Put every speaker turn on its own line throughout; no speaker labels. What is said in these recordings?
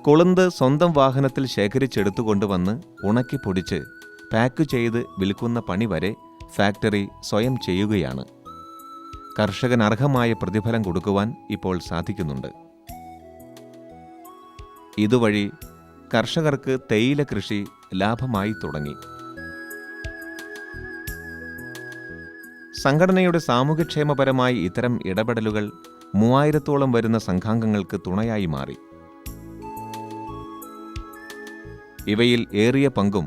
കൊളുന്ത് സ്വന്തം വാഹനത്തിൽ ശേഖരിച്ചെടുത്തുകൊണ്ടുവന്ന് ഉണക്കി പൊടിച്ച് പാക്ക് ചെയ്ത് വിൽക്കുന്ന പണി വരെ ഫാക്ടറി സ്വയം ചെയ്യുകയാണ്. കർഷകന് അർഹമായ പ്രതിഫലം കൊടുക്കുവാൻ ഇപ്പോൾ സാധിക്കുന്നുണ്ട്. ഇതുവഴി കർഷകർക്ക് തേയില കൃഷി ലാഭമായി തുടങ്ങി. സംഘടനയുടെ സാമൂഹ്യക്ഷേമപരമായ ഇത്തരം ഇടപെടലുകൾ 3000-ഓളം വരുന്ന സംഘാംഗങ്ങൾക്ക് തുണയായി മാറി. ഇവയിൽ ഏറിയ പങ്കും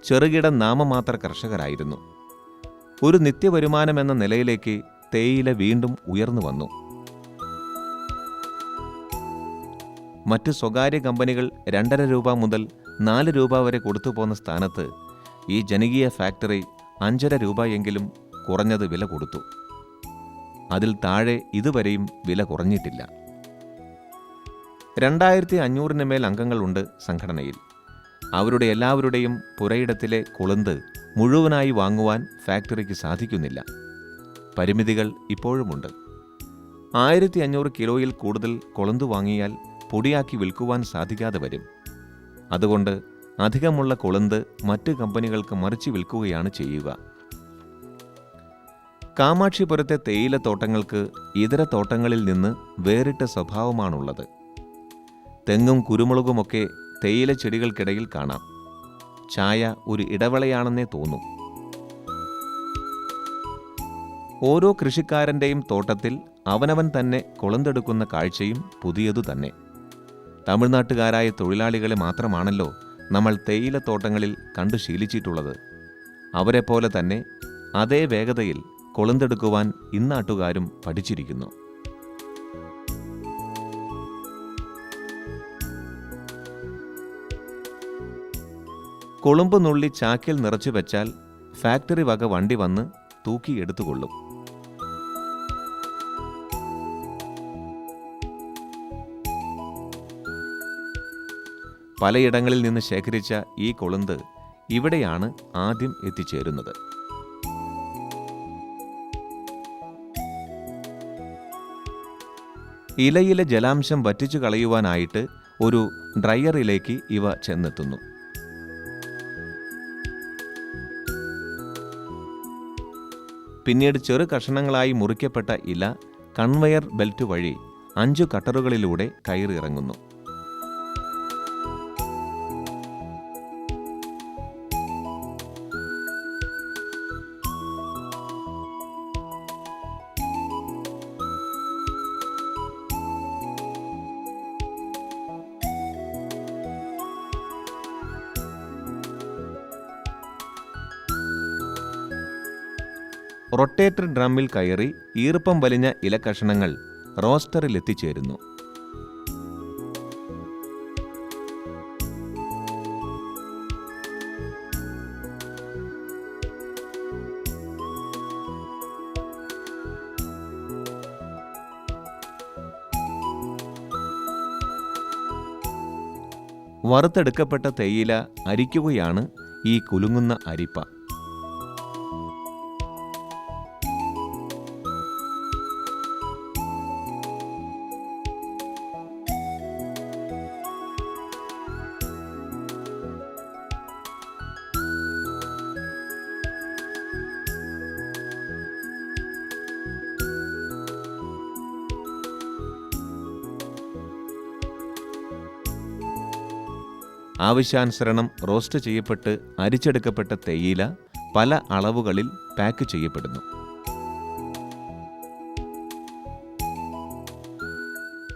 ചെറുകിട നാമമാത്ര കർഷകരായിരുന്നു. ഒരു നിത്യവരുമാനമെന്ന നിലയിലേക്ക് തേയില വീണ്ടും ഉയർന്നു വന്നു. മറ്റു സ്വകാര്യ കമ്പനികൾ 2.5 രൂപ മുതൽ 4 രൂപ വരെ കൊടുത്തുപോന്ന സ്ഥാനത്ത് ഈ ജനകീയ ഫാക്ടറി 5.5 രൂപയെങ്കിലും കുറഞ്ഞത് വില കൊടുത്തു. അതിൽ താഴെ ഇതുവരെയും വില കുറഞ്ഞിട്ടില്ല. 2500-ന് മേൽ അംഗങ്ങളുണ്ട് സംഘടനയിൽ. അവരുടെ എല്ലാവരുടെയും പുരയിടത്തിലെ കൊളുന്ത് മുഴുവനായി വാങ്ങുവാൻ ഫാക്ടറിക്ക് സാധിക്കുന്നില്ല. പരിമിതികൾ ഇപ്പോഴുമുണ്ട്. 1500 കിലോയിൽ കൂടുതൽ കൊളുന്ത് വാങ്ങിയാൽ പൊടിയാക്കി വിൽക്കുവാൻ സാധിക്കാതെ വരും. അതുകൊണ്ട് അധികമുള്ള കൊളുന്ത് മറ്റ് കമ്പനികൾക്ക് മറിച്ച് വിൽക്കുകയാണ് ചെയ്യുക. കാമാക്ഷിപുരത്തെ തേയിലത്തോട്ടങ്ങൾക്ക് ഇതര തോട്ടങ്ങളിൽ നിന്ന് വേറിട്ട സ്വഭാവമാണുള്ളത്. തെങ്ങും കുരുമുളകുമൊക്കെ തേയില ചെടികൾക്കിടയിൽ കാണാം. ചായ ഒരു ഇടവേളയാണെന്നേ തോന്നൂ. ഓരോ കൃഷിക്കാരൻ്റെയും തോട്ടത്തിൽ അവനവൻ തന്നെ കൊളുന്തെടുക്കുന്ന കാഴ്ചയും പുതിയതു തന്നെ. തമിഴ്നാട്ടുകാരായ തൊഴിലാളികളെ മാത്രമാണല്ലോ നമ്മൾ തേയിലത്തോട്ടങ്ങളിൽ കണ്ടു ശീലിച്ചിട്ടുള്ളത്. അവരെപ്പോലെ തന്നെ അതേ വേഗതയിൽ കൊളുന്തെടുക്കുവാൻ ഇന്നാട്ടുകാരും പഠിച്ചിരിക്കുന്നു. കൊളുമ്പ് നുള്ളി ചാക്കിൽ നിറച്ചു വെച്ചാൽ ഫാക്ടറി വക വണ്ടി വന്ന് തൂക്കിയെടുത്തുകൊള്ളും. പലയിടങ്ങളിൽ നിന്ന് ശേഖരിച്ച ഈ കൊളുന്ത് ഇവിടെയാണ് ആദ്യം എത്തിച്ചേരുന്നത്. ഇലയിലെ ജലാംശം വറ്റിച്ചു കളയുവാനായിട്ട് ഒരു ഡ്രയറിലേക്ക് ഇവ ചെന്നെത്തുന്നു. പിന്നീട് ചെറു കഷണങ്ങളായി മുറിക്കപ്പെട്ട ഇല കൺവെയർ ബെൽറ്റ് വഴി 5 കട്ടറുകളിലൂടെ കയറിയിറങ്ങുന്നു. റൊട്ടേറ്റർ ഡ്രമ്മിൽ കയറി ഈർപ്പം വലിഞ്ഞ ഇലക്കഷണങ്ങൾ റോസ്റ്ററിലെത്തിച്ചേരുന്നു. വറുത്തെടുക്കപ്പെട്ട തേയില അരിക്കുകയാണ് ഈ കുലുങ്ങുന്ന അരിപ്പ. ആവശ്യാനുസരണം റോസ്റ്റ് ചെയ്യപ്പെട്ട് അരിച്ചെടുക്കപ്പെട്ട തേയില പല അളവുകളിൽ പാക്ക് ചെയ്യപ്പെടുന്നു.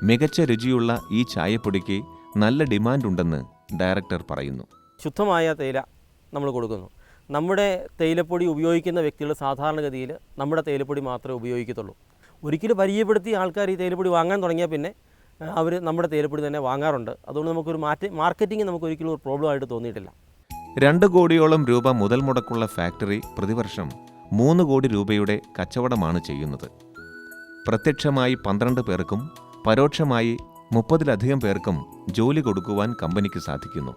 മികച്ച രുചിയുള്ള ഈ ചായപ്പൊടിക്ക് നല്ല ഡിമാൻഡുണ്ടെന്ന് ഡയറക്ടർ പറയുന്നു.
ശുദ്ധമായ തേയില നമ്മൾ കൊടുക്കുന്നു. നമ്മുടെ തേയിലപ്പൊടി ഉപയോഗിക്കുന്ന വ്യക്തികൾ സാധാരണഗതിയിൽ നമ്മുടെ തേയിലപ്പൊടി മാത്രമേ ഉപയോഗിക്കത്തുള്ളൂ. ഒരിക്കലും പരിചയപ്പെടുത്തി ആൾക്കാർ ഈ തേയിലപ്പൊടി വാങ്ങാൻ തുടങ്ങിയാൽ പിന്നെ അവർ നമ്മുടെ തേയിലപ്പൊടി തന്നെ വാങ്ങാറുണ്ട്. അതുകൊണ്ട് നമുക്കൊരു മാർക്കറ്റിംഗ് നമുക്കൊരിക്കലും ഒരു പ്രോബ്ലം ആയിട്ട് തോന്നിയിട്ടില്ല.
2 കോടിയോളം രൂപ മുതൽ മുടക്കുള്ള ഫാക്ടറി പ്രതിവർഷം 3 കോടി രൂപയുടെ കച്ചവടമാണ് ചെയ്യുന്നത്. പ്രത്യക്ഷമായി 12 പേർക്കും പരോക്ഷമായി 30-ലധികം പേർക്കും ജോലി കൊടുക്കുവാൻ കമ്പനിക്ക് സാധിക്കുന്നു.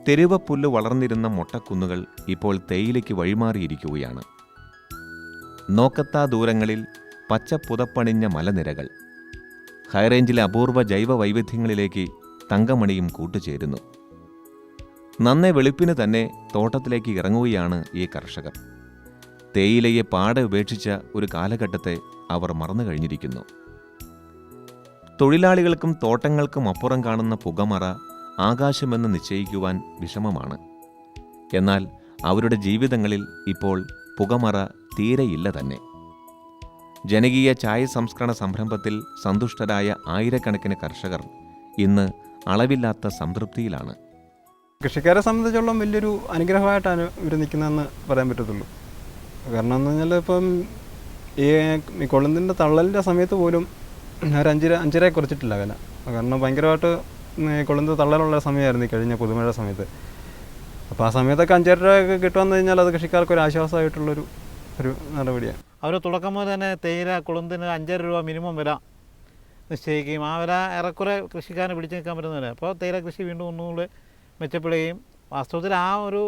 തെരുവപ്പുല്ല് വളർന്നിരുന്ന മൊട്ടക്കുന്നുകൾ ഇപ്പോൾ തേയിലയ്ക്ക് വഴിമാറിയിരിക്കുകയാണ്. നോക്കത്താ ദൂരങ്ങളിൽ പച്ച പുതപ്പണിഞ്ഞ മലനിരകൾ, ഹൈറേഞ്ചിലെ അപൂർവ ജൈവ വൈവിധ്യങ്ങളിലേക്ക് തങ്കമണിയും കൂട്ടുചേരുന്നു. നന്നെ വെളുപ്പിന് തന്നെ തോട്ടത്തിലേക്ക് ഇറങ്ങുകയാണ് ഈ കർഷകർ. തേയിലയെ പാടെ ഉപേക്ഷിച്ച ഒരു കാലഘട്ടത്തെ അവർ മറന്നു കഴിഞ്ഞിരിക്കുന്നു. തൊഴിലാളികൾക്കും തോട്ടങ്ങൾക്കും അപ്പുറം കാണുന്ന പുകമറ ആകാശമെന്ന് നിശ്ചയിക്കുവാൻ വിഷമമാണ്. എന്നാൽ അവരുടെ ജീവിതങ്ങളിൽ ഇപ്പോൾ പുകമറ തീരെയില്ല തന്നെ. ജനകീയ ചായ സംസ്കരണ സംരംഭത്തിൽ സന്തുഷ്ടരായ ആയിരക്കണക്കിന് കർഷകർ ഇന്ന് അളവില്ലാത്ത സംതൃപ്തിയിലാണ്.
കൃഷിക്കാരെ സംബന്ധിച്ചോളം വലിയൊരു അനുഗ്രഹമായിട്ടാണ് ഇവർ നിൽക്കുന്നതെന്ന് പറയാൻ പറ്റത്തുള്ളൂ. കാരണം എന്ന് പറഞ്ഞാൽ ഇപ്പം ഈ കൊളുന്തിൻ്റെ തള്ളലിൻ്റെ സമയത്ത് പോലും ഒരു 5 കുറച്ചിട്ടില്ല വില. കാരണം ഭയങ്കരമായിട്ട് കൊളുന്ത് തള്ളലുള്ള സമയമായിരുന്നു ഈ കഴിഞ്ഞ പുതുമഴ സമയത്ത്. അപ്പോൾ ആ സമയത്തൊക്കെ 5 രൂപയൊക്കെ കിട്ടുമെന്ന് കഴിഞ്ഞാൽ അത് കൃഷിക്കാർക്ക് ഒരു ആശ്വാസമായിട്ടുള്ളൊരു നടപടിയാണ്.
അവർ തുടക്കം മുതൽ തന്നെ തേയില കൊളുന്തിന് 5 രൂപ മിനിമം വില നിശ്ചയിക്കുകയും ആ വില ഏറെക്കുറെ കൃഷിക്കാരന് പിടിച്ചു നിൽക്കാൻ പറ്റുന്നില്ല. അപ്പോൾ തേയില കൃഷി വീണ്ടും ഒന്നുകൂടി മെച്ചപ്പെടുകയും വാസ്തവത്തിൽ ആ ഒരു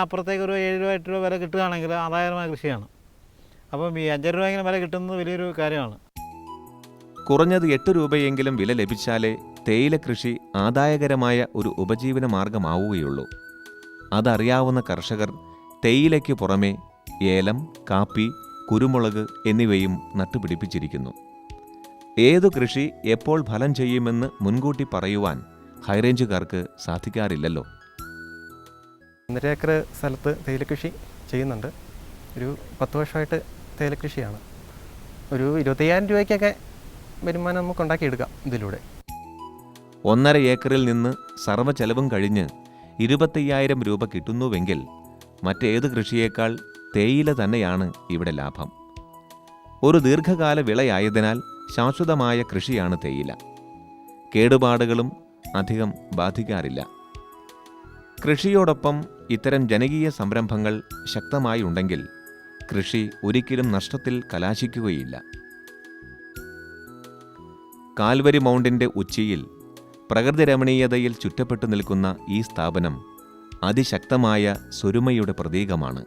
അപ്പുറത്തേക്ക് ഒരു 7 രൂപ 8 രൂപ വില കിട്ടുകയാണെങ്കിൽ ആദായകരമായ കൃഷിയാണ്. അപ്പം ഈ 5 രൂപ ഇങ്ങനെ വില കിട്ടുന്നത് വലിയൊരു കാര്യമാണ്.
കുറഞ്ഞത് 8 രൂപയെങ്കിലും വില ലഭിച്ചാലേ തേയില കൃഷി ആദായകരമായ ഒരു ഉപജീവന മാർഗമാവുകയുള്ളൂ. അതറിയാവുന്ന കർഷകർ തേയിലയ്ക്ക് പുറമെ ഏലം, കാപ്പി, കുരുമുളക് എന്നിവയും നട്ടുപിടിപ്പിച്ചിരിക്കുന്നു. ഏതു കൃഷി എപ്പോൾ ഫലം ചെയ്യുമെന്ന് മുൻകൂട്ടി പറയുവാൻ ഹൈറേഞ്ചുകാർക്ക് സാധിക്കാറില്ലല്ലോ.
1.5 ഏക്കർ സ്ഥലത്ത് തേയിലക്കൃഷി ചെയ്യുന്നുണ്ട്. ഒരു 10 വർഷമായിട്ട് തേയിലക്കൃഷിയാണ്. ഒരു 25,000 രൂപയ്ക്കൊക്കെ വരുമാനം നമുക്ക് ഉണ്ടാക്കിയെടുക്കാം ഇതിലൂടെ.
1.5 ഏക്കറിൽ നിന്ന് സർവ്വ ചെലവും കഴിഞ്ഞ് 25,000 രൂപ കിട്ടുന്നുവെങ്കിൽ മറ്റേത് കൃഷിയേക്കാൾ തേയില തന്നെയാണ് ഇവിടെ ലാഭം. ഒരു ദീർഘകാല വിളയായതിനാൽ ശാശ്വതമായ കൃഷിയാണ് തേയില. കേടുപാടുകളും അധികം ബാധിക്കാറില്ല. കൃഷിയോടൊപ്പം ഇത്തരം ജനകീയ സംരംഭങ്ങൾ ശക്തമായി ഉണ്ടെങ്കിൽ കൃഷി ഒരിക്കലും നഷ്ടത്തിൽ കലാശിക്കുകയില്ല. കാൽവരി മൗണ്ടിൻ്റെ ഉച്ചിയിൽ പ്രകൃതി രമണീയതയിൽ ചുറ്റപ്പെട്ടു നിൽക്കുന്ന ഈ സ്ഥാപനം അതിശക്തമായ സ്വരുമയുടെ പ്രതീകമാണ്.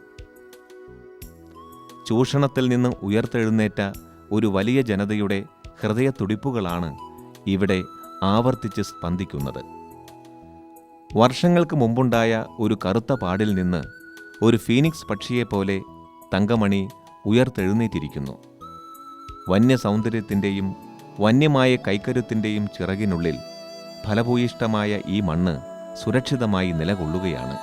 ചൂഷണത്തിൽ നിന്ന് ഉയർത്തെഴുന്നേറ്റ ഒരു വലിയ ജനതയുടെ ഹൃദയത്തുടിപ്പുകളാണ് ഇവിടെ ആവർത്തിച്ച് സ്പന്ദിക്കുന്നത്. വർഷങ്ങൾക്ക് മുമ്പുണ്ടായ ഒരു കറുത്ത പാടിൽ നിന്ന് ഒരു ഫീനിക്സ് പക്ഷിയെപ്പോലെ തങ്കമണി ഉയർത്തെഴുന്നേറ്റിരിക്കുന്നു. വന്യസൗന്ദര്യത്തിൻ്റെയും വന്യമായ കൈക്കരുത്തിൻ്റെയും ചിറകിനുള്ളിൽ ഫലഭൂയിഷ്ടമായ ഈ മണ്ണ് സുരക്ഷിതമായി നിലകൊള്ളുകയാണ്.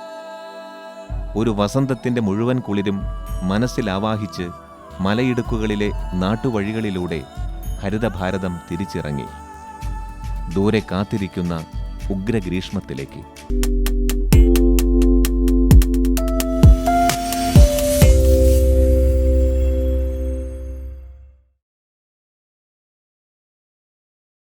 ഒരു വസന്തത്തിൻ്റെ മുഴുവൻ കുളിരും മനസ്സിലാവാഹിച്ച് മലയിടുക്കുകളിലെ നാട്ടുവഴികളിലൂടെ ഹരിതഭാരതം തിരിച്ചിറങ്ങി ദൂരെ കാത്തിരിക്കുന്ന ഉഗ്രഗ്രീഷ്മത്തിലേക്ക്.